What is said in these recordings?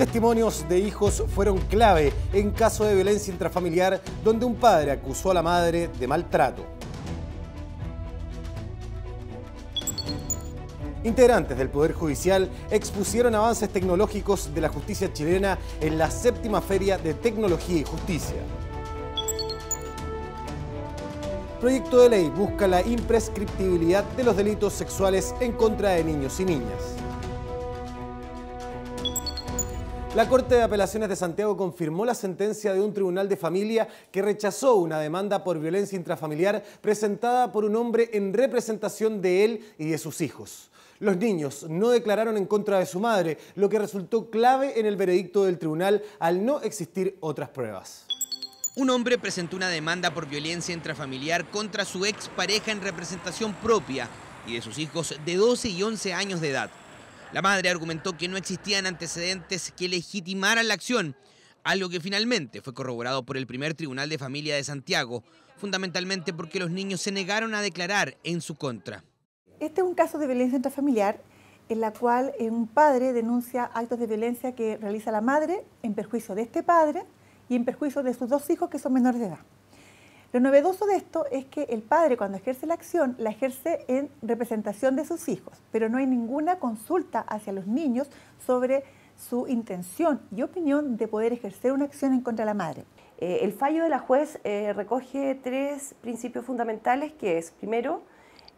testimonios de hijos fueron clave en caso de violencia intrafamiliar, donde un padre acusó a la madre de maltrato. Integrantes del Poder Judicial expusieron avances tecnológicos de la justicia chilena en la 7ª Feria de Tecnología y Justicia. Proyecto de ley busca la imprescriptibilidad de los delitos sexuales en contra de niños y niñas. La Corte de Apelaciones de Santiago confirmó la sentencia de un tribunal de familia que rechazó una demanda por violencia intrafamiliar presentada por un hombre en representación de él y de sus hijos. Los niños no declararon en contra de su madre, lo que resultó clave en el veredicto del tribunal al no existir otras pruebas. Un hombre presentó una demanda por violencia intrafamiliar contra su expareja en representación propia y de sus hijos de 12 y 11 años de edad. La madre argumentó que no existían antecedentes que legitimaran la acción, algo que finalmente fue corroborado por el primer Tribunal de Familia de Santiago, fundamentalmente porque los niños se negaron a declarar en su contra. Este es un caso de violencia intrafamiliar en la cual un padre denuncia actos de violencia que realiza la madre en perjuicio de este padre y en perjuicio de sus 2 hijos que son menores de edad. Lo novedoso de esto es que el padre, cuando ejerce la acción, la ejerce en representación de sus hijos, pero no hay ninguna consulta hacia los niños sobre su intención y opinión de poder ejercer una acción en contra de la madre. El fallo de la juez recoge 3 principios fundamentales, que es, primero,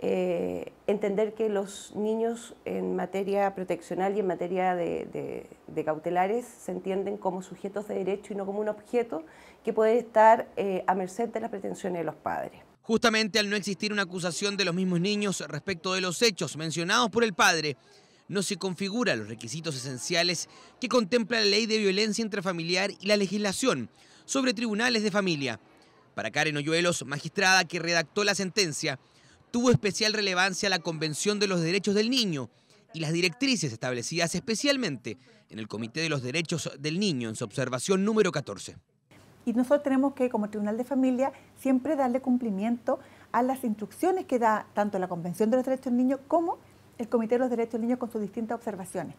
entender que los niños en materia proteccional y en materia de cautelares se entienden como sujetos de derecho y no como un objeto que puede estar a merced de las pretensiones de los padres. Justamente al no existir una acusación de los mismos niños respecto de los hechos mencionados por el padre, no se configuran los requisitos esenciales que contempla la Ley de Violencia Intrafamiliar y la legislación sobre tribunales de familia. Para Karen Hoyuelos, magistrada que redactó la sentencia, tuvo especial relevancia la Convención de los Derechos del Niño y las directrices establecidas especialmente en el Comité de los Derechos del Niño en su observación número 14. Y nosotros tenemos que, como Tribunal de Familia, siempre darle cumplimiento a las instrucciones que da tanto la Convención de los Derechos del Niño como el Comité de los Derechos del Niño con sus distintas observaciones.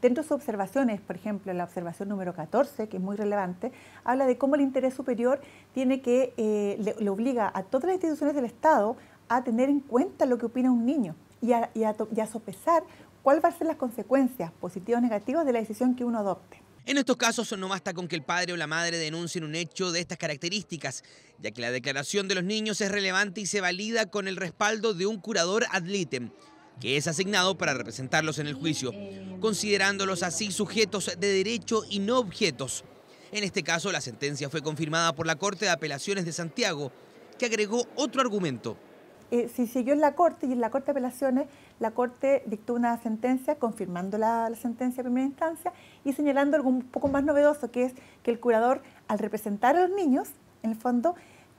Dentro de sus observaciones, por ejemplo, la observación número 14, que es muy relevante, habla de cómo el interés superior tiene que, le obliga a todas las instituciones del Estado a tener en cuenta lo que opina un niño y a sopesar cuáles van a ser las consecuencias, positivas o negativas, de la decisión que uno adopte. En estos casos no basta con que el padre o la madre denuncien un hecho de estas características, ya que la declaración de los niños es relevante y se valida con el respaldo de un curador ad litem, que es asignado para representarlos en el juicio, considerándolos así sujetos de derecho y no objetos. En este caso, la sentencia fue confirmada por la Corte de Apelaciones de Santiago, que agregó otro argumento. Se siguió en la Corte y en la Corte de Apelaciones, la Corte dictó una sentencia confirmando la sentencia de primera instancia y señalando algo un poco más novedoso, que es que el curador, al representar a los niños, en el fondo,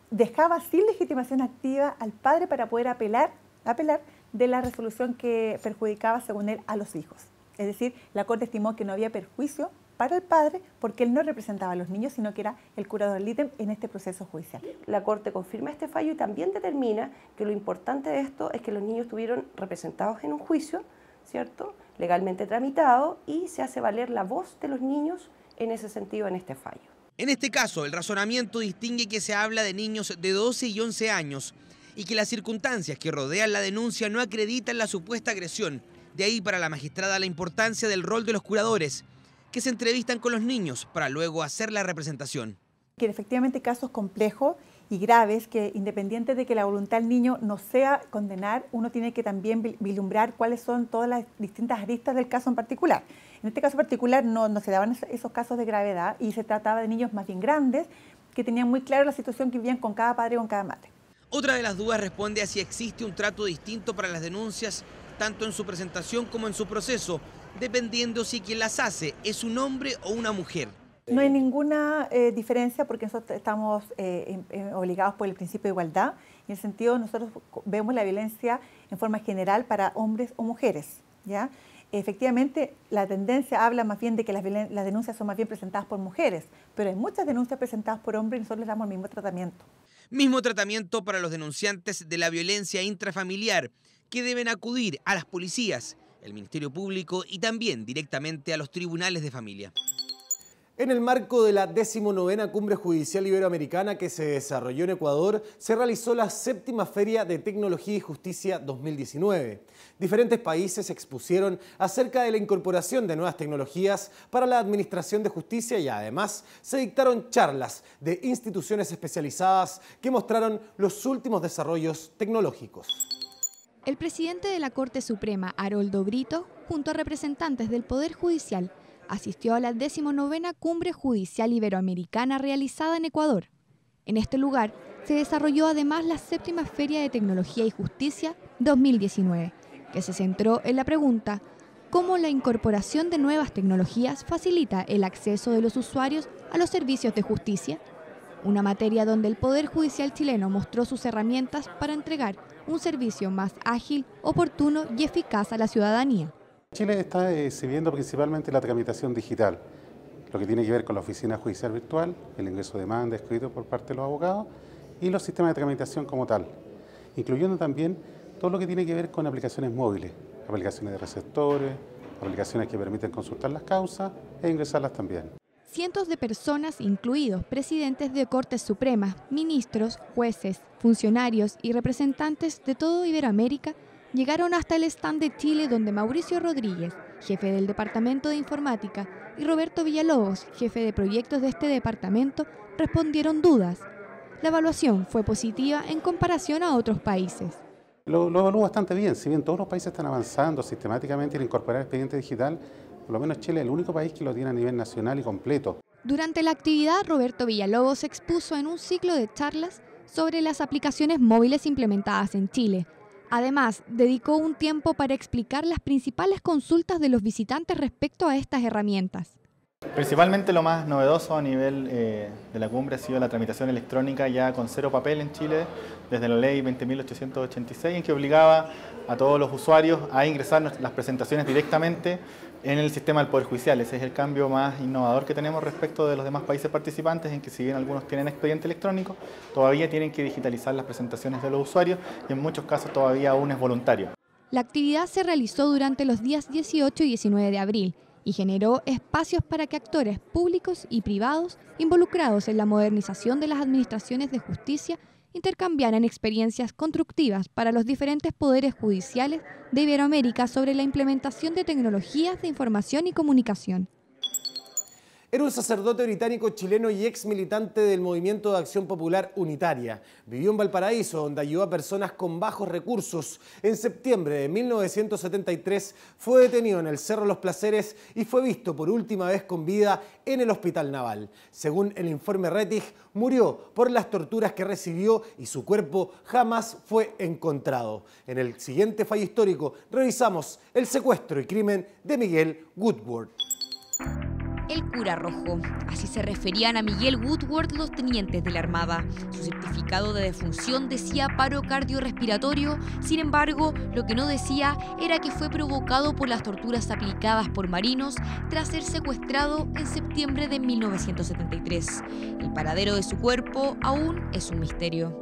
dejaba sin legitimación activa al padre para poder apelar de la resolución que perjudicaba, según él, a los hijos. Es decir, la Corte estimó que no había perjuicio para el padre porque él no representaba a los niños, sino que era el curador ad litem en este proceso judicial. La Corte confirma este fallo y también determina que lo importante de esto es que los niños estuvieron representados en un juicio, ¿cierto?, legalmente tramitado, y se hace valer la voz de los niños en ese sentido en este fallo. En este caso, el razonamiento distingue que se habla de niños de 12 y 11 años y que las circunstancias que rodean la denuncia no acreditan la supuesta agresión. De ahí para la magistrada la importancia del rol de los curadores, que se entrevistan con los niños para luego hacer la representación. Que efectivamente casos complejos y graves, que independiente de que la voluntad del niño no sea condenar, uno tiene que también vislumbrar cuáles son todas las distintas aristas del caso en particular. En este caso particular no se daban esos casos de gravedad y se trataba de niños más bien grandes que tenían muy claro la situación que vivían con cada padre o con cada madre. Otra de las dudas responde a si existe un trato distinto para las denuncias, tanto en su presentación como en su proceso, dependiendo si quien las hace es un hombre o una mujer. No hay ninguna diferencia porque nosotros estamos obligados por el principio de igualdad. En el sentido, nosotros vemos la violencia en forma general para hombres o mujeres, ¿ya? Efectivamente, la tendencia habla más bien de que las denuncias son más bien presentadas por mujeres, pero hay muchas denuncias presentadas por hombres y nosotros les damos el mismo tratamiento. Mismo tratamiento para los denunciantes de la violencia intrafamiliar, que deben acudir a las policías, el Ministerio Público y también directamente a los tribunales de familia. En el marco de la 19ª Cumbre Judicial Iberoamericana que se desarrolló en Ecuador, se realizó la 7ª Feria de Tecnología y Justicia 2019. Diferentes países expusieron acerca de la incorporación de nuevas tecnologías para la administración de justicia y además se dictaron charlas de instituciones especializadas que mostraron los últimos desarrollos tecnológicos. El presidente de la Corte Suprema, Haroldo Brito, junto a representantes del Poder Judicial, asistió a la 19ª Cumbre Judicial Iberoamericana realizada en Ecuador. En este lugar se desarrolló además la 7ª Feria de Tecnología y Justicia 2019, que se centró en la pregunta ¿cómo la incorporación de nuevas tecnologías facilita el acceso de los usuarios a los servicios de justicia? Una materia donde el Poder Judicial chileno mostró sus herramientas para entregar un servicio más ágil, oportuno y eficaz a la ciudadanía. Chile está exhibiendo principalmente la tramitación digital, lo que tiene que ver con la oficina judicial virtual, el ingreso de demanda escrito por parte de los abogados y los sistemas de tramitación como tal, incluyendo también todo lo que tiene que ver con aplicaciones móviles, aplicaciones de receptores, aplicaciones que permiten consultar las causas e ingresarlas también. Cientos de personas, incluidos presidentes de Cortes Supremas, ministros, jueces, funcionarios y representantes de todo Iberoamérica, llegaron hasta el stand de Chile donde Mauricio Rodríguez, jefe del Departamento de Informática, y Roberto Villalobos, jefe de proyectos de este departamento, respondieron dudas. La evaluación fue positiva en comparación a otros países. Lo evalúo bastante bien, si bien todos los países están avanzando sistemáticamente en incorporar expediente digital, por lo menos Chile es el único país que lo tiene a nivel nacional y completo. Durante la actividad, Roberto Villalobos expuso en un ciclo de charlas sobre las aplicaciones móviles implementadas en Chile. Además, dedicó un tiempo para explicar las principales consultas de los visitantes respecto a estas herramientas. Principalmente lo más novedoso a nivel de la cumbre ha sido la tramitación electrónica ya con 0 papel en Chile, desde la ley 20.886, en que obligaba a todos los usuarios a ingresar las presentaciones directamente en el sistema del Poder Judicial. Ese es el cambio más innovador que tenemos respecto de los demás países participantes, en que si bien algunos tienen expediente electrónico, todavía tienen que digitalizar las presentaciones de los usuarios y en muchos casos todavía aún es voluntario. La actividad se realizó durante los días 18 y 19 de abril y generó espacios para que actores públicos y privados involucrados en la modernización de las administraciones de justicia intercambiaran experiencias constructivas para los diferentes poderes judiciales de Iberoamérica sobre la implementación de tecnologías de información y comunicación. Era un sacerdote británico chileno y ex militante del Movimiento de Acción Popular Unitaria. Vivió en Valparaíso, donde ayudó a personas con bajos recursos. En septiembre de 1973 fue detenido en el Cerro Los Placeres y fue visto por última vez con vida en el Hospital Naval. Según el informe Rettig, murió por las torturas que recibió y su cuerpo jamás fue encontrado. En el siguiente fallo histórico revisamos el secuestro y crimen de Miguel Woodward. El cura rojo. Así se referían a Miguel Woodward los tenientes de la Armada. Su certificado de defunción decía paro cardiorrespiratorio, sin embargo, lo que no decía era que fue provocado por las torturas aplicadas por marinos tras ser secuestrado en septiembre de 1973. El paradero de su cuerpo aún es un misterio.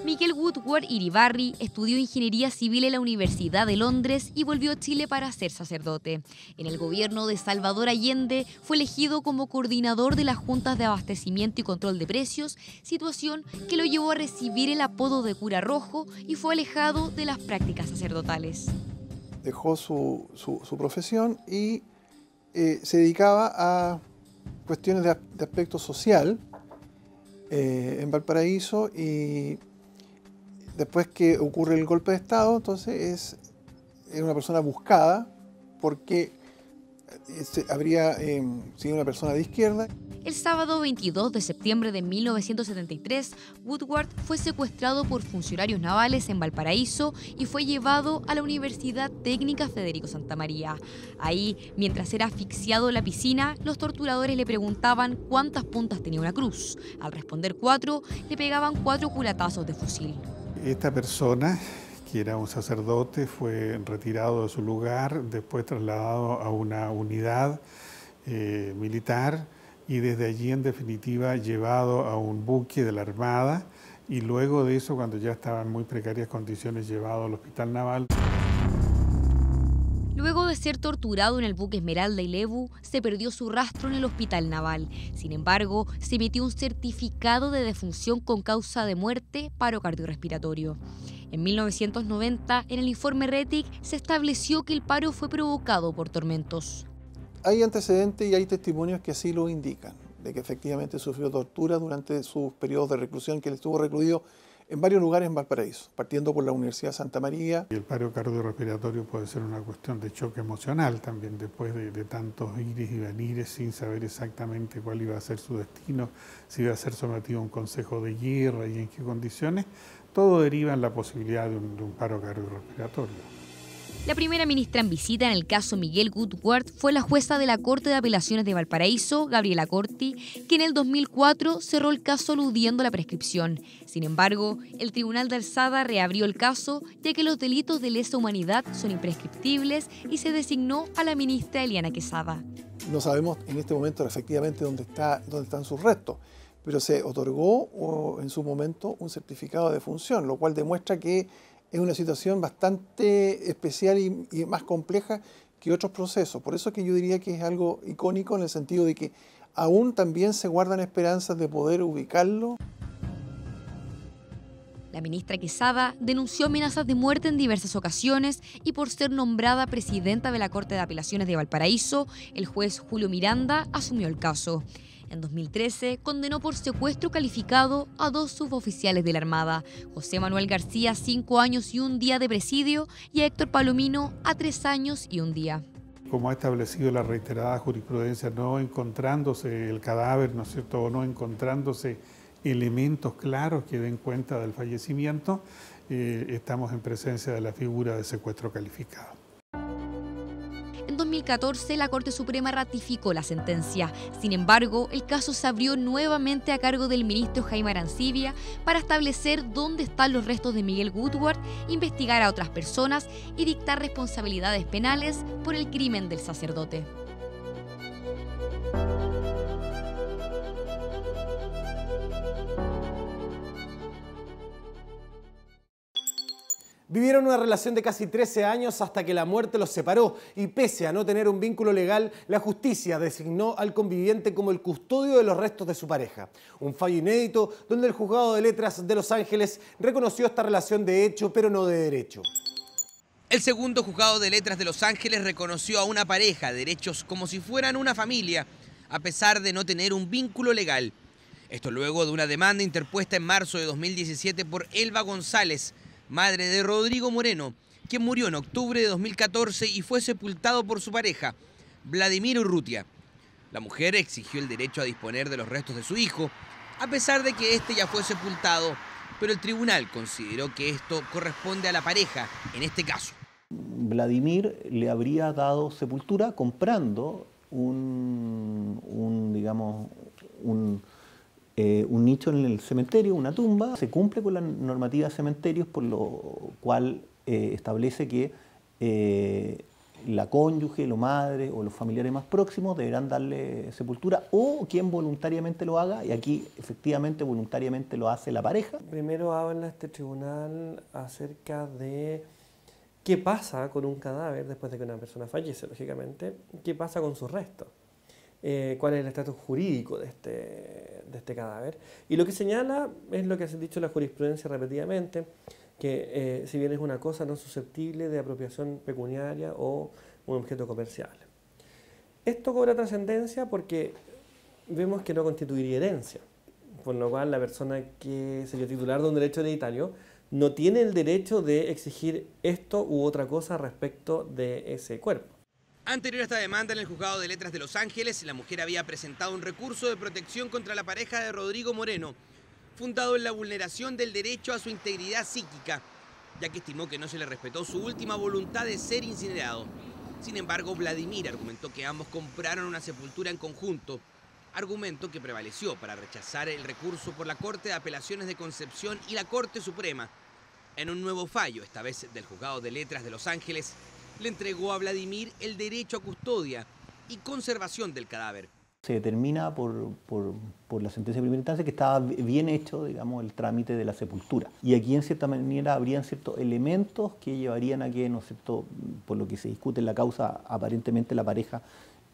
Miguel Woodward Iribarri estudió Ingeniería Civil en la Universidad de Londres y volvió a Chile para ser sacerdote. En el gobierno de Salvador Allende fue elegido como coordinador de las juntas de abastecimiento y control de precios, situación que lo llevó a recibir el apodo de cura rojo y fue alejado de las prácticas sacerdotales. Dejó su profesión y se dedicaba a cuestiones de aspecto social en Valparaíso, y después que ocurre el golpe de Estado, entonces es una persona buscada porque habría sido una persona de izquierda. El sábado 22 de septiembre de 1973, Woodward fue secuestrado por funcionarios navales en Valparaíso y fue llevado a la Universidad Técnica Federico Santa María. Ahí, mientras era asfixiado en la piscina, los torturadores le preguntaban cuántas puntas tenía una cruz. Al responder 4, le pegaban 4 culatazos de fusil. Esta persona, que era un sacerdote, fue retirado de su lugar, después trasladado a una unidad militar y desde allí, en definitiva, llevado a un buque de la Armada y luego de eso, cuando ya estaba en muy precarias condiciones, llevado al Hospital Naval. Luego de ser torturado en el buque Esmeralda y Lebu, se perdió su rastro en el Hospital Naval. Sin embargo, se emitió un certificado de defunción con causa de muerte, paro cardiorrespiratorio. En 1990, en el informe RETIC, se estableció que el paro fue provocado por tormentos. Hay antecedentes y hay testimonios que así lo indican, de que efectivamente sufrió tortura durante sus periodos de reclusión, que él estuvo recluido en varios lugares en Valparaíso, partiendo por la Universidad de Santa María. Y el paro cardiorrespiratorio puede ser una cuestión de choque emocional también, después de tantos ires y venires sin saber exactamente cuál iba a ser su destino, si iba a ser sometido a un consejo de guerra y en qué condiciones. Todo deriva en la posibilidad de un paro cardiorrespiratorio. La primera ministra en visita en el caso Miguel Woodward fue la jueza de la Corte de Apelaciones de Valparaíso, Gabriela Corti, que en el 2004 cerró el caso aludiendo a la prescripción. Sin embargo, el Tribunal de Alzada reabrió el caso, ya que los delitos de lesa humanidad son imprescriptibles, y se designó a la ministra Eliana Quesada. No sabemos en este momento efectivamente dónde están sus restos, pero se otorgó en su momento un certificado de defunción, lo cual demuestra que es una situación bastante especial y más compleja que otros procesos. Por eso es que yo diría que es algo icónico en el sentido de que aún también se guardan esperanzas de poder ubicarlo. La ministra Quesada denunció amenazas de muerte en diversas ocasiones y por ser nombrada presidenta de la Corte de Apelaciones de Valparaíso, el juez Julio Miranda asumió el caso. En 2013 condenó por secuestro calificado a 2 suboficiales de la Armada, José Manuel García 5 años y 1 día de presidio y a Héctor Palomino a 3 años y 1 día. Como ha establecido la reiterada jurisprudencia, no encontrándose el cadáver, ¿no es cierto?, o no encontrándose elementos claros que den cuenta del fallecimiento, estamos en presencia de la figura de secuestro calificado. En 2014, la Corte Suprema ratificó la sentencia. Sin embargo, el caso se abrió nuevamente a cargo del ministro Jaime Arancibia para establecer dónde están los restos de Miguel Woodward, investigar a otras personas y dictar responsabilidades penales por el crimen del sacerdote. Vivieron una relación de casi 13 años hasta que la muerte los separó y pese a no tener un vínculo legal, la justicia designó al conviviente como el custodio de los restos de su pareja. Un fallo inédito donde el Juzgado de Letras de Los Ángeles reconoció esta relación de hecho pero no de derecho. El segundo Juzgado de Letras de Los Ángeles reconoció a una pareja derechos como si fueran una familia, a pesar de no tener un vínculo legal. Esto luego de una demanda interpuesta en marzo de 2017 por Elba González, madre de Rodrigo Moreno, quien murió en octubre de 2014 y fue sepultado por su pareja, Vladimir Urrutia. La mujer exigió el derecho a disponer de los restos de su hijo, a pesar de que este ya fue sepultado, pero el tribunal consideró que esto corresponde a la pareja en este caso. Vladimir le habría dado sepultura comprando un nicho en el cementerio, una tumba. Se cumple con la normativa de cementerios, por lo cual establece que la cónyuge, la madre o los familiares más próximos deberán darle sepultura o quien voluntariamente lo haga, y aquí efectivamente voluntariamente lo hace la pareja. Primero habla este tribunal acerca de qué pasa con un cadáver después de que una persona fallece, lógicamente, qué pasa con sus restos. Cuál es el estatus jurídico de este cadáver. Y lo que señala es lo que ha dicho la jurisprudencia repetidamente, que si bien es una cosa no susceptible de apropiación pecuniaria o un objeto comercial. Esto cobra trascendencia porque vemos que no constituiría herencia, por lo cual la persona que se dio titular de un derecho hereditario no tiene el derecho de exigir esto u otra cosa respecto de ese cuerpo. Anterior a esta demanda en el Juzgado de Letras de Los Ángeles, la mujer había presentado un recurso de protección contra la pareja de Rodrigo Moreno, fundado en la vulneración del derecho a su integridad psíquica, ya que estimó que no se le respetó su última voluntad de ser incinerado. Sin embargo, Vladimir argumentó que ambos compraron una sepultura en conjunto, argumento que prevaleció para rechazar el recurso por la Corte de Apelaciones de Concepción y la Corte Suprema. En un nuevo fallo, esta vez del Juzgado de Letras de Los Ángeles, le entregó a Vladimir el derecho a custodia y conservación del cadáver. Se determina por la sentencia de primera instancia que estaba bien hecho, digamos, el trámite de la sepultura. Y aquí, en cierta manera, habrían ciertos elementos que llevarían a que, ¿no es cierto?, por lo que se discute en la causa, aparentemente la pareja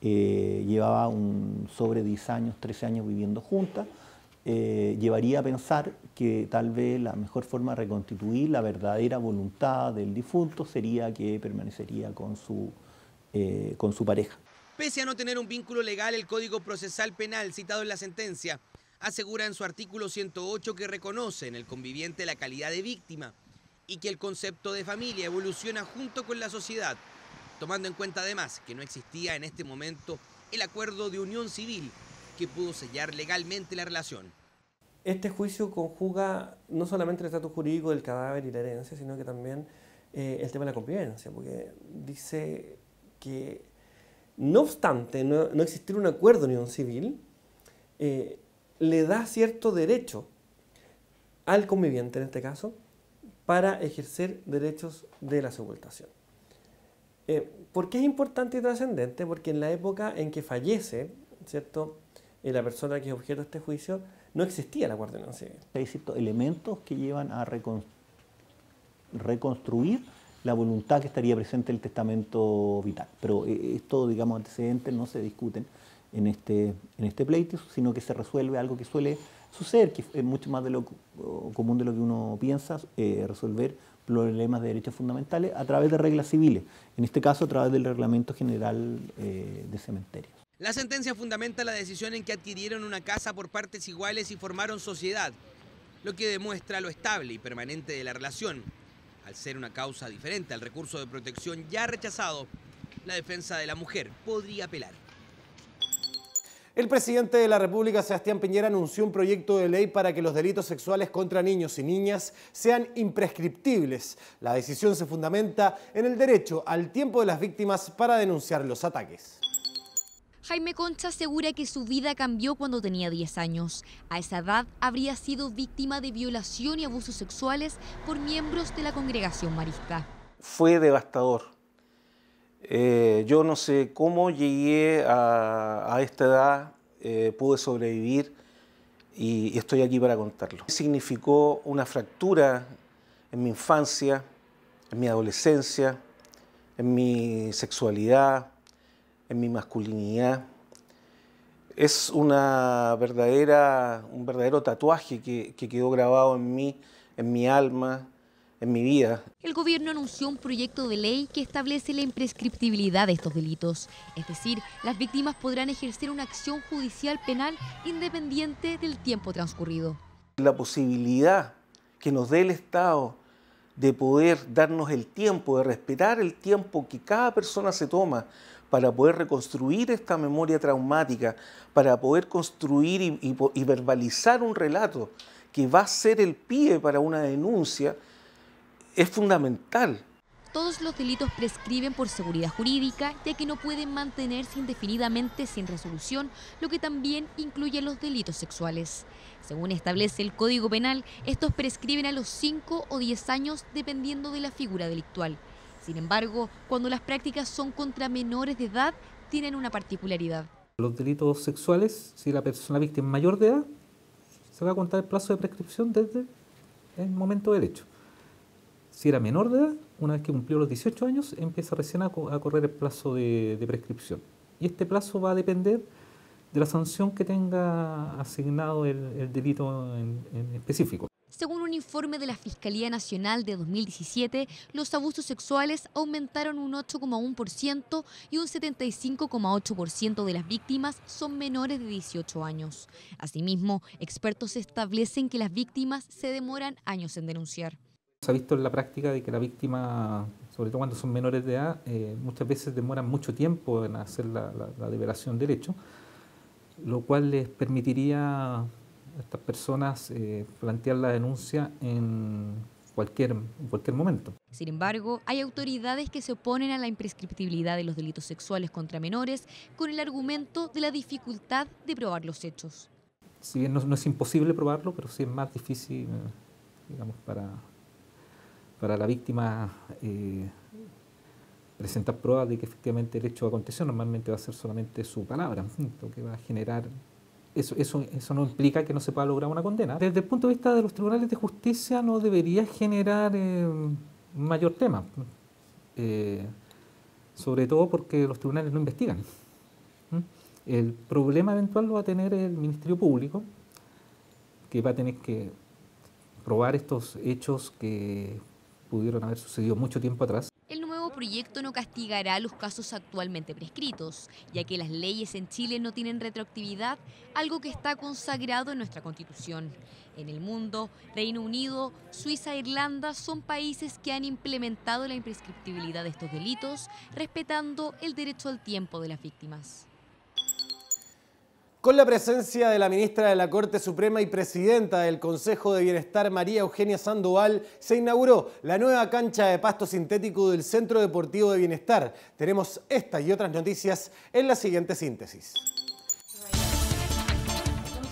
llevaba sobre 10 años, 13 años viviendo juntas, llevaría a pensar que tal vez la mejor forma de reconstituir la verdadera voluntad del difunto sería que permanecería con su pareja. Pese a no tener un vínculo legal, el Código Procesal Penal citado en la sentencia asegura en su artículo 108 que reconoce en el conviviente la calidad de víctima y que el concepto de familia evoluciona junto con la sociedad, tomando en cuenta además que no existía en este momento el acuerdo de unión civil que pudo sellar legalmente la relación. Este juicio conjuga no solamente el estatus jurídico del cadáver y la herencia, sino que también el tema de la convivencia, porque dice que no obstante no existir un acuerdo de unión civil, le da cierto derecho al conviviente, en este caso, para ejercer derechos de la sepultación. ¿Por qué es importante y trascendente? Porque en la época en que fallece, ¿cierto?, la persona que es objeto de este juicio, no existía el acuerdo de unión civil. Hay ciertos elementos que llevan a reconstruir la voluntad que estaría presente en el testamento vital. Pero estos, digamos, antecedentes no se discuten en este pleito, sino que se resuelve algo que suele suceder, que es mucho más de lo común de lo que uno piensa, resolver problemas de derechos fundamentales a través de reglas civiles, en este caso a través del Reglamento General de Cementerios. La sentencia fundamenta la decisión en que adquirieron una casa por partes iguales y formaron sociedad, lo que demuestra lo estable y permanente de la relación. Al ser una causa diferente al recurso de protección ya rechazado, la defensa de la mujer podría apelar. El presidente de la República, Sebastián Piñera, anunció un proyecto de ley para que los delitos sexuales contra niños y niñas sean imprescriptibles. La decisión se fundamenta en el derecho al tiempo de las víctimas para denunciar los ataques. Jaime Concha asegura que su vida cambió cuando tenía 10 años. A esa edad habría sido víctima de violación y abusos sexuales por miembros de la congregación marista. Fue devastador. Yo no sé cómo llegué a esta edad, pude sobrevivir y estoy aquí para contarlo. Significó una fractura en mi infancia, en mi adolescencia, en mi sexualidad, en mi masculinidad. Es un verdadero tatuaje que quedó grabado en mí, en mi alma, en mi vida. El gobierno anunció un proyecto de ley que establece la imprescriptibilidad de estos delitos. Es decir, las víctimas podrán ejercer una acción judicial penal independiente del tiempo transcurrido. La posibilidad que nos dé el Estado de poder darnos el tiempo, de respetar el tiempo que cada persona se toma para poder reconstruir esta memoria traumática, para poder construir y verbalizar un relato que va a ser el pie para una denuncia, es fundamental. Todos los delitos prescriben por seguridad jurídica, ya que no pueden mantenerse indefinidamente sin resolución, lo que también incluye los delitos sexuales. Según establece el Código Penal, estos prescriben a los 5 o 10 años dependiendo de la figura delictual. Sin embargo, cuando las prácticas son contra menores de edad, tienen una particularidad. Los delitos sexuales, si la persona víctima es mayor de edad, se va a contar el plazo de prescripción desde el momento del hecho. Si era menor de edad, una vez que cumplió los 18 años, empieza recién a correr el plazo de prescripción. Y este plazo va a depender de la sanción que tenga asignado el delito en específico. Según un informe de la Fiscalía Nacional de 2017, los abusos sexuales aumentaron un 8,1% y un 75,8% de las víctimas son menores de 18 años. Asimismo, expertos establecen que las víctimas se demoran años en denunciar. Se ha visto en la práctica de que la víctima, sobre todo cuando son menores de edad, muchas veces demoran mucho tiempo en hacer la develación del hecho, lo cual les permitiría a estas personas plantear la denuncia en cualquier momento. Sin embargo, hay autoridades que se oponen a la imprescriptibilidad de los delitos sexuales contra menores con el argumento de la dificultad de probar los hechos. Si bien no es imposible probarlo, pero sí es más difícil, digamos, para la víctima presentar pruebas de que efectivamente el hecho aconteció, normalmente va a ser solamente su palabra, lo que va a generar. Eso no implica que no se pueda lograr una condena. Desde el punto de vista de los tribunales de justicia no debería generar mayor tema, sobre todo porque los tribunales no investigan. El problema eventual lo va a tener el Ministerio Público, que va a tener que probar estos hechos que pudieron haber sucedido mucho tiempo atrás. El nuevo proyecto no castigará los casos actualmente prescritos, ya que las leyes en Chile no tienen retroactividad, algo que está consagrado en nuestra Constitución. En el mundo, Reino Unido, Suiza e Irlanda son países que han implementado la imprescriptibilidad de estos delitos, respetando el derecho al tiempo de las víctimas. Con la presencia de la ministra de la Corte Suprema y presidenta del Consejo de Bienestar, María Eugenia Sandoval, se inauguró la nueva cancha de pasto sintético del Centro Deportivo de Bienestar. Tenemos esta y otras noticias en la siguiente síntesis.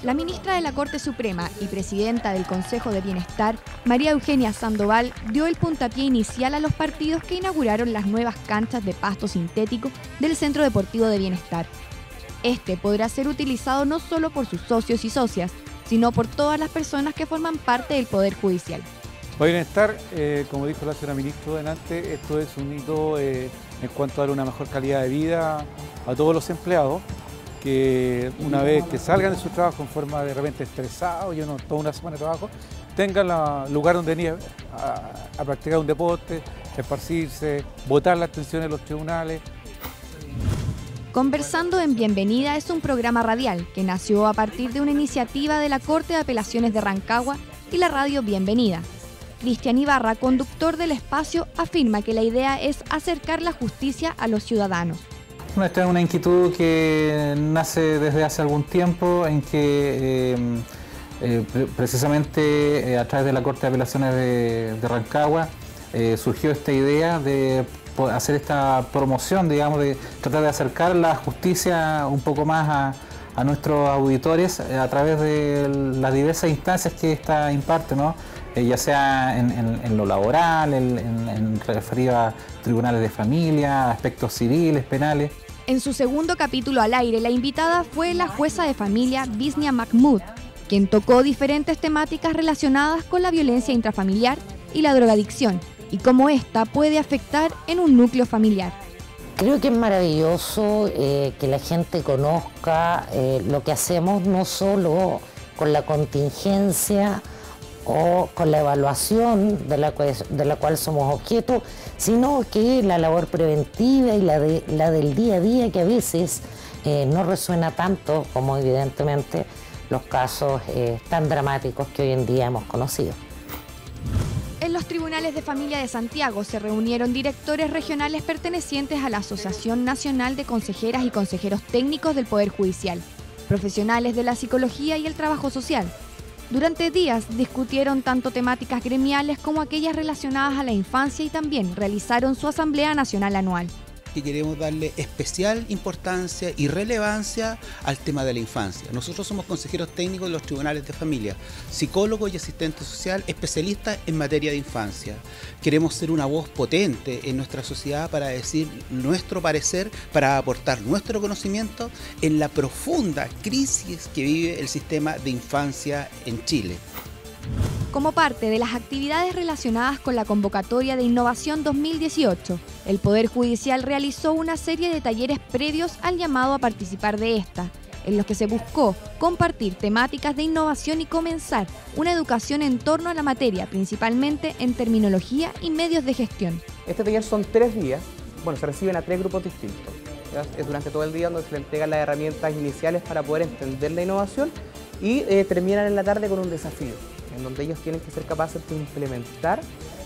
La ministra de la Corte Suprema y presidenta del Consejo de Bienestar, María Eugenia Sandoval, dio el puntapié inicial a los partidos que inauguraron las nuevas canchas de pasto sintético del Centro Deportivo de Bienestar. Este podrá ser utilizado no solo por sus socios y socias, sino por todas las personas que forman parte del Poder Judicial. Bienestar, como dijo la señora ministra delante, esto es un hito en cuanto a dar una mejor calidad de vida a todos los empleados, que una vez que salgan de su trabajo en forma de repente estresado, toda una semana de trabajo, tengan lugar donde ir a practicar un deporte, esparcirse, votar la atención de los tribunales. Conversando en Bienvenida es un programa radial que nació a partir de una iniciativa de la Corte de Apelaciones de Rancagua y la radio Bienvenida. Cristian Ibarra, conductor del espacio, afirma que la idea es acercar la justicia a los ciudadanos. Esta es una inquietud que nace desde hace algún tiempo, en que precisamente a través de la Corte de Apelaciones de Rancagua surgió esta idea de hacer esta promoción, digamos, de tratar de acercar la justicia un poco más a nuestros auditores a través de las diversas instancias que esta imparte, ¿no? Ya sea en lo laboral, en referido a tribunales de familia, aspectos civiles, penales. En su segundo capítulo al aire, la invitada fue la jueza de familia Bisnia Mahmoud, quien tocó diferentes temáticas relacionadas con la violencia intrafamiliar y la drogadicción, y cómo esta puede afectar en un núcleo familiar. Creo que es maravilloso que la gente conozca lo que hacemos, no solo con la contingencia o con la evaluación de la cual somos objeto, sino que la labor preventiva y la del día a día, que a veces no resuena tanto como evidentemente los casos tan dramáticos que hoy en día hemos conocido. En los tribunales de familia de Santiago se reunieron directores regionales pertenecientes a la Asociación Nacional de Consejeras y Consejeros Técnicos del Poder Judicial, profesionales de la psicología y el trabajo social. Durante días discutieron tanto temáticas gremiales como aquellas relacionadas a la infancia y también realizaron su Asamblea Nacional Anual. Que queremos darle especial importancia y relevancia al tema de la infancia. Nosotros somos consejeros técnicos de los tribunales de familia, psicólogos y asistentes social, especialistas en materia de infancia. Queremos ser una voz potente en nuestra sociedad para decir nuestro parecer, para aportar nuestro conocimiento en la profunda crisis que vive el sistema de infancia en Chile. Como parte de las actividades relacionadas con la convocatoria de Innovación 2018, el Poder Judicial realizó una serie de talleres previos al llamado a participar de esta, en los que se buscó compartir temáticas de innovación y comenzar una educación en torno a la materia, principalmente en terminología y medios de gestión. Este taller son 3 días, se reciben a 3 grupos distintos. Es durante todo el día donde se le entregan las herramientas iniciales para poder entender la innovación y terminan en la tarde con un desafío, en donde ellos tienen que ser capaces de implementar,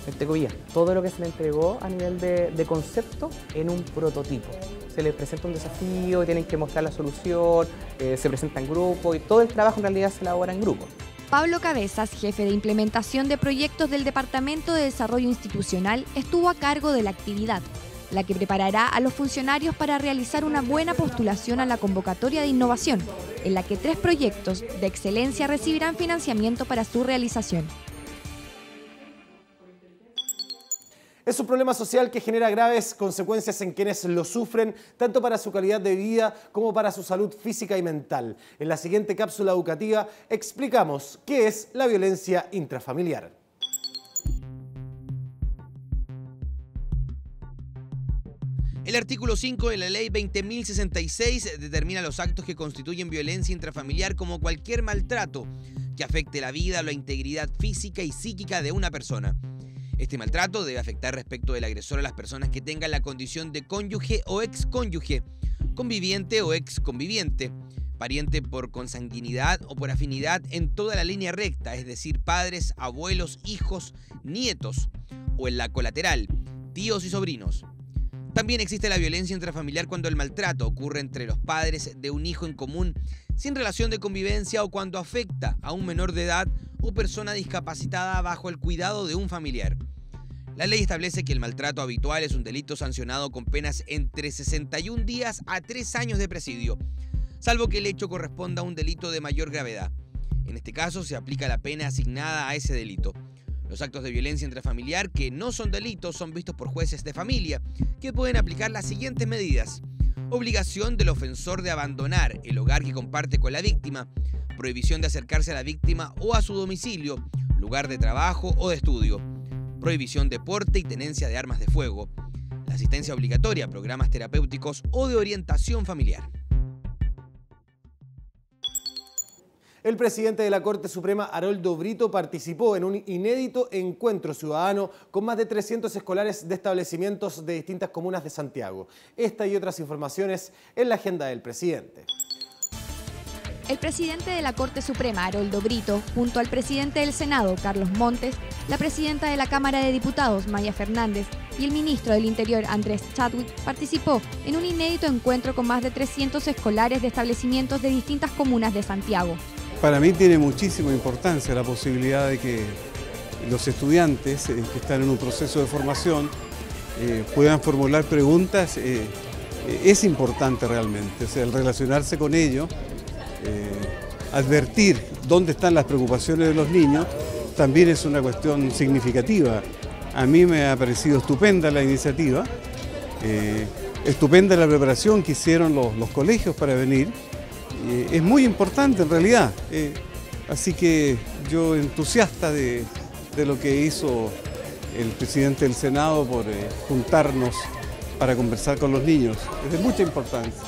entre comillas, todo lo que se les entregó a nivel de concepto en un prototipo. Se les presenta un desafío, tienen que mostrar la solución, se presenta en grupo y todo el trabajo en realidad se elabora en grupo. Pablo Cabezas, jefe de implementación de proyectos del Departamento de Desarrollo Institucional, estuvo a cargo de la actividad, la que preparará a los funcionarios para realizar una buena postulación a la convocatoria de innovación, en la que 3 proyectos de excelencia recibirán financiamiento para su realización. Es un problema social que genera graves consecuencias en quienes lo sufren, tanto para su calidad de vida como para su salud física y mental. En la siguiente cápsula educativa explicamos qué es la violencia intrafamiliar. El artículo 5 de la Ley 20.066 determina los actos que constituyen violencia intrafamiliar como cualquier maltrato que afecte la vida o la integridad física y psíquica de una persona. Este maltrato debe afectar respecto del agresor a las personas que tengan la condición de cónyuge o excónyuge, conviviente o exconviviente, pariente por consanguinidad o por afinidad en toda la línea recta, es decir, padres, abuelos, hijos, nietos, o en la colateral, tíos y sobrinos. También existe la violencia intrafamiliar cuando el maltrato ocurre entre los padres de un hijo en común sin relación de convivencia o cuando afecta a un menor de edad o persona discapacitada bajo el cuidado de un familiar. La ley establece que el maltrato habitual es un delito sancionado con penas entre 61 días a 3 años de presidio, salvo que el hecho corresponda a un delito de mayor gravedad. En este caso se aplica la pena asignada a ese delito. Los actos de violencia intrafamiliar que no son delitos son vistos por jueces de familia, que pueden aplicar las siguientes medidas: obligación del ofensor de abandonar el hogar que comparte con la víctima, prohibición de acercarse a la víctima o a su domicilio, lugar de trabajo o de estudio, prohibición de porte y tenencia de armas de fuego, la asistencia obligatoria a programas terapéuticos o de orientación familiar. El presidente de la Corte Suprema, Aroldo Brito, participó en un inédito encuentro ciudadano con más de 300 escolares de establecimientos de distintas comunas de Santiago. Esta y otras informaciones en la agenda del presidente. El presidente de la Corte Suprema, Aroldo Brito, junto al presidente del Senado, Carlos Montes, la presidenta de la Cámara de Diputados, Maya Fernández, y el ministro del Interior, Andrés Chadwick, participó en un inédito encuentro con más de 300 escolares de establecimientos de distintas comunas de Santiago. Para mí tiene muchísima importancia la posibilidad de que los estudiantes que están en un proceso de formación puedan formular preguntas. Es importante realmente, o sea, el relacionarse con ellos, advertir dónde están las preocupaciones de los niños, también es una cuestión significativa. A mí me ha parecido estupenda la iniciativa, estupenda la preparación que hicieron los colegios para venir. Es muy importante en realidad, así que yo entusiasta de lo que hizo el presidente del Senado por juntarnos para conversar con los niños, es de mucha importancia.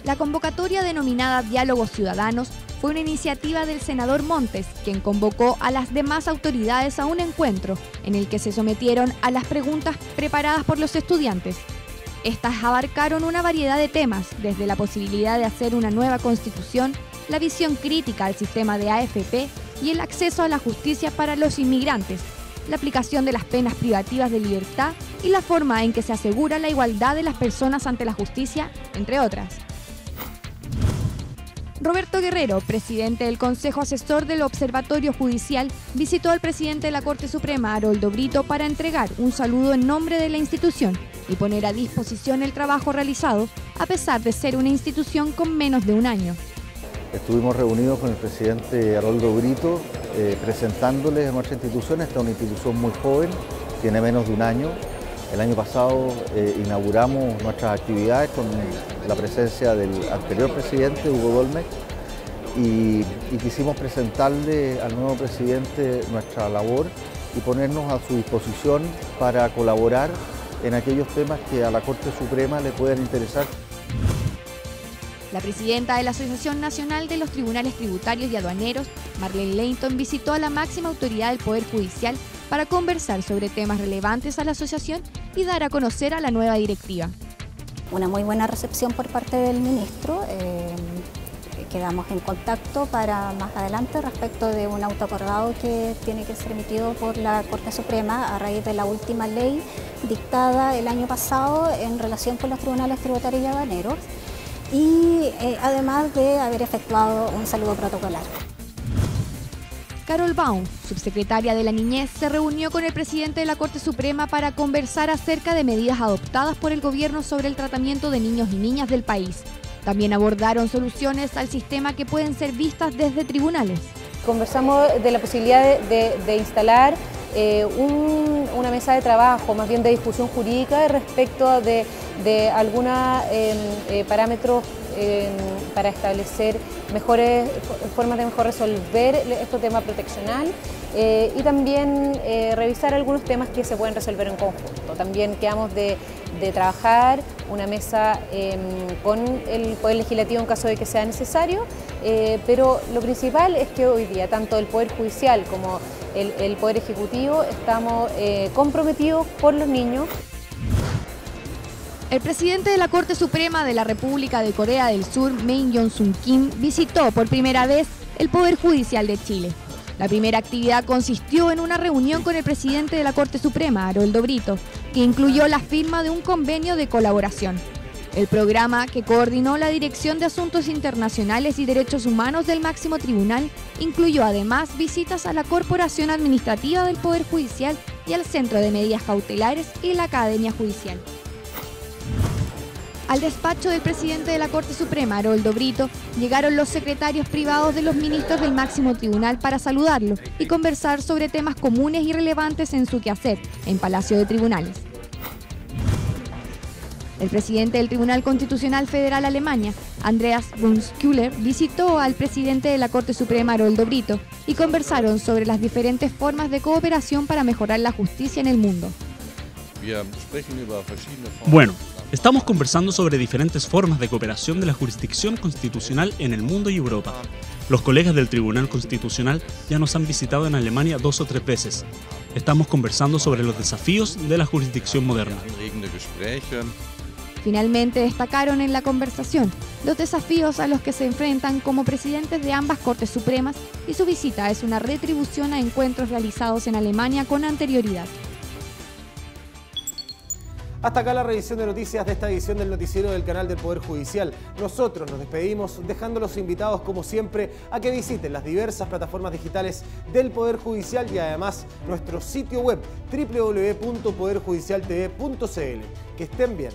La convocatoria denominada Diálogos Ciudadanos fue una iniciativa del senador Montes, quien convocó a las demás autoridades a un encuentro en el que se sometieron a las preguntas preparadas por los estudiantes. Estas abarcaron una variedad de temas, desde la posibilidad de hacer una nueva constitución, la visión crítica al sistema de AFP y el acceso a la justicia para los inmigrantes, la aplicación de las penas privativas de libertad y la forma en que se asegura la igualdad de las personas ante la justicia, entre otras. Roberto Guerrero, presidente del Consejo Asesor del Observatorio Judicial, visitó al presidente de la Corte Suprema, Aroldo Brito, para entregar un saludo en nombre de la institución y poner a disposición el trabajo realizado, a pesar de ser una institución con menos de un año. Estuvimos reunidos con el presidente Aroldo Brito, presentándoles a nuestra institución. Esta es una institución muy joven, tiene menos de un año. El año pasado inauguramos nuestras actividades con la presencia del anterior presidente, Hugo Dolmec, y quisimos presentarle al nuevo presidente nuestra labor y ponernos a su disposición para colaborar en aquellos temas que a la Corte Suprema le puedan interesar. La presidenta de la Asociación Nacional de los Tribunales Tributarios y Aduaneros, Marlene Leighton, visitó a la máxima autoridad del Poder Judicial para conversar sobre temas relevantes a la asociación y dar a conocer a la nueva directiva. Una muy buena recepción por parte del ministro. Quedamos en contacto para más adelante respecto de un auto acordado que tiene que ser emitido por la Corte Suprema a raíz de la última ley dictada el año pasado en relación con los tribunales tributarios y aduaneros, y además de haber efectuado un saludo protocolar. Carol Baum, subsecretaria de la Niñez, se reunió con el presidente de la Corte Suprema para conversar acerca de medidas adoptadas por el gobierno sobre el tratamiento de niños y niñas del país. También abordaron soluciones al sistema que pueden ser vistas desde tribunales. Conversamos de la posibilidad de instalar una mesa de trabajo, más bien de discusión jurídica respecto de algunos parámetros para establecer mejores formas de mejor resolver este tema proteccional y también revisar algunos temas que se pueden resolver en conjunto. También quedamos de trabajar una mesa con el Poder Legislativo en caso de que sea necesario, pero lo principal es que hoy día tanto el Poder Judicial como el Poder Ejecutivo estamos comprometidos por los niños. El presidente de la Corte Suprema de la República de Corea del Sur, Min Young-sung Kim, visitó por primera vez el Poder Judicial de Chile. La primera actividad consistió en una reunión con el presidente de la Corte Suprema, Haroldo Brito, que incluyó la firma de un convenio de colaboración. El programa, que coordinó la Dirección de Asuntos Internacionales y Derechos Humanos del Máximo Tribunal, incluyó además visitas a la Corporación Administrativa del Poder Judicial y al Centro de Medidas Cautelares y la Academia Judicial. Al despacho del presidente de la Corte Suprema, Haroldo Brito, llegaron los secretarios privados de los ministros del máximo tribunal para saludarlo y conversar sobre temas comunes y relevantes en su quehacer en Palacio de Tribunales. El presidente del Tribunal Constitucional Federal Alemania, Andreas Brunsküller, visitó al presidente de la Corte Suprema, Haroldo Brito, y conversaron sobre las diferentes formas de cooperación para mejorar la justicia en el mundo. Bueno, estamos conversando sobre diferentes formas de cooperación de la jurisdicción constitucional en el mundo y Europa. Los colegas del Tribunal Constitucional ya nos han visitado en Alemania 2 o 3 veces. Estamos conversando sobre los desafíos de la jurisdicción moderna. Finalmente destacaron en la conversación los desafíos a los que se enfrentan como presidentes de ambas Cortes Supremas, y su visita es una retribución a encuentros realizados en Alemania con anterioridad. Hasta acá la revisión de noticias de esta edición del noticiero del canal del Poder Judicial. Nosotros nos despedimos dejándolos invitados, como siempre, a que visiten las diversas plataformas digitales del Poder Judicial y además nuestro sitio web www.poderjudicialtv.cl. Que estén bien.